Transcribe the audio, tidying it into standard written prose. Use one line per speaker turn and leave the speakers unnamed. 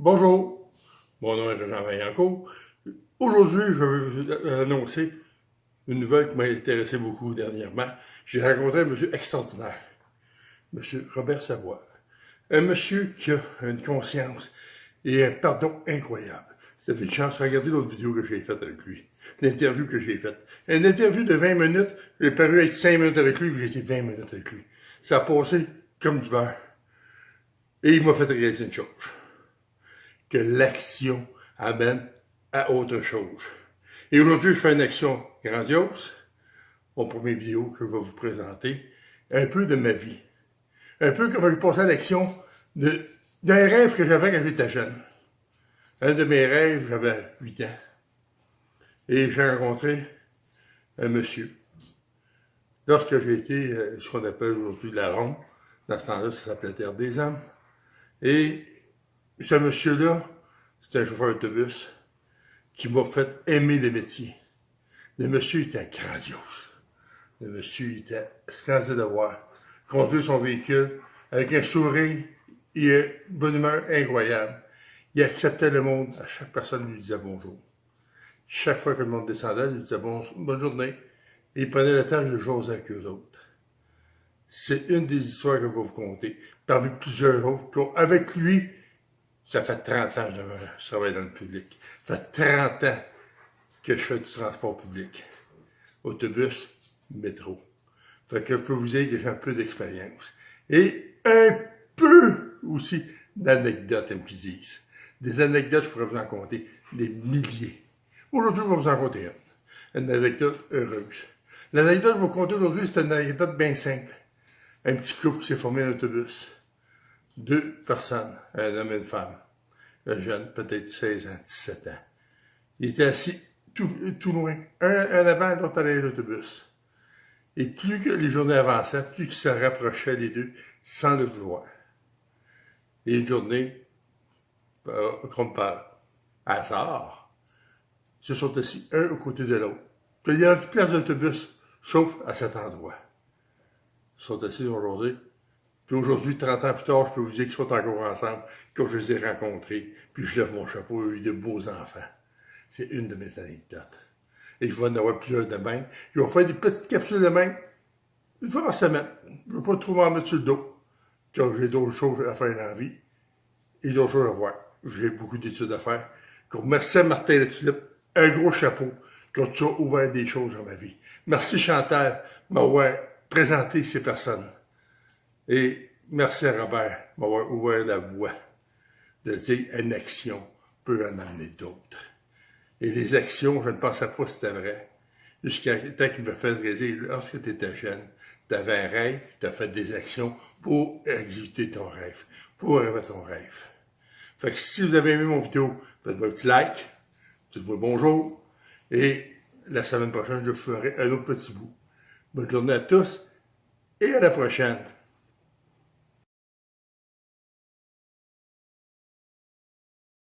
Bonjour, mon nom est Jean Vaillancourt. Aujourd'hui, je vais vous annoncer une nouvelle qui m'a intéressé beaucoup dernièrement. J'ai rencontré un monsieur extraordinaire, monsieur Robert Savoie. Un monsieur qui a une conscience et un pardon incroyable. Si vous avez une chance, regardez l'autre vidéo que j'ai faite avec lui. L'interview que j'ai faite. Une interview de 20 minutes, j'ai paru être 5 minutes avec lui, puis j'ai été 20 minutes avec lui. Ça a passé comme du beurre. Et il m'a fait réaliser une chose, que l'action amène à autre chose. Et aujourd'hui, je fais une action grandiose. Mon premier vidéo que je vais vous présenter, un peu de ma vie. Un peu comme je passais à l'action d'un rêve que j'avais quand j'étais jeune. Un de mes rêves, j'avais 8 ans. Et j'ai rencontré un monsieur. Lorsque j'ai été ce qu'on appelle aujourd'hui la ronde, dans ce temps-là, ça s'appelait Terre des Hommes. Et ce monsieur-là, c'était un chauffeur d'autobus qui m'a fait aimer le métier. Le monsieur était grandiose. Le monsieur était splendide à voir. Conduire son véhicule avec un sourire et une bonne humeur incroyable. Il acceptait le monde. À chaque personne lui disait bonjour. Chaque fois que le monde descendait, il lui disait bonne journée. Et il prenait le temps de jaser avec eux autres. C'est une des histoires que je vais vous conter. Parmi plusieurs autres, avec lui, ça fait 30 ans que je travaille dans le public. Ça fait 30 ans que je fais du transport public. Autobus, métro. Fait que je peux vous dire que j'ai un peu d'expérience. Et un peu aussi d'anecdotes, ils me disent. Des anecdotes, je pourrais vous en compter des milliers. Aujourd'hui, je vais vous en compter une. Une anecdote heureuse. L'anecdote que je vais vous conter aujourd'hui, c'est une anecdote bien simple. Un petit couple qui s'est formé en autobus. 2 personnes, un homme et une femme. Un jeune, peut-être 16 ans, 17 ans. Il était assis tout loin, un en avant, l'autre à l'arrière de l'autobus. Et plus que les journées avançaient, plus qu'ils se rapprochaient les deux, sans le vouloir. Et une journée, comme par hasard, se sont assis un aux côtés de l'autre. Puis il y avait plus de place d'autobus, sauf à cet endroit. Ils sont assis aujourd'hui. Puis aujourd'hui, 30 ans plus tard, je peux vous dire qu'ils sont encore ensemble, quand je les ai rencontrés, puis je lève mon chapeau, ils ont eu de beaux enfants. C'est une de mes anecdotes. Et je vais en avoir plusieurs de même. Je vais faire des petites capsules de même, une fois par semaine. Je ne veux pas trop m'en mettre sur le dos, car j'ai d'autres choses à faire dans la vie, et d'autres choses à voir. J'ai beaucoup d'études à faire. Donc, merci à Martin Latulippe, un gros chapeau, quand tu as ouvert des choses dans ma vie. Merci Chantal m'avoir présenté ces personnes. Et merci à Robert m'avoir ouvert la voie de dire une action peut en amener d'autres. Et les actions, je ne pensais pas que c'était vrai. Jusqu'à temps qu'il me fait réaliser, lorsque tu étais jeune, tu avais un rêve, tu as fait des actions pour exécuter ton rêve, pour arriver à ton rêve. Fait que si vous avez aimé mon vidéo, faites-moi un petit like, dites-moi bonjour, et la semaine prochaine, je ferai un autre petit bout. Bonne journée à tous, et à la prochaine.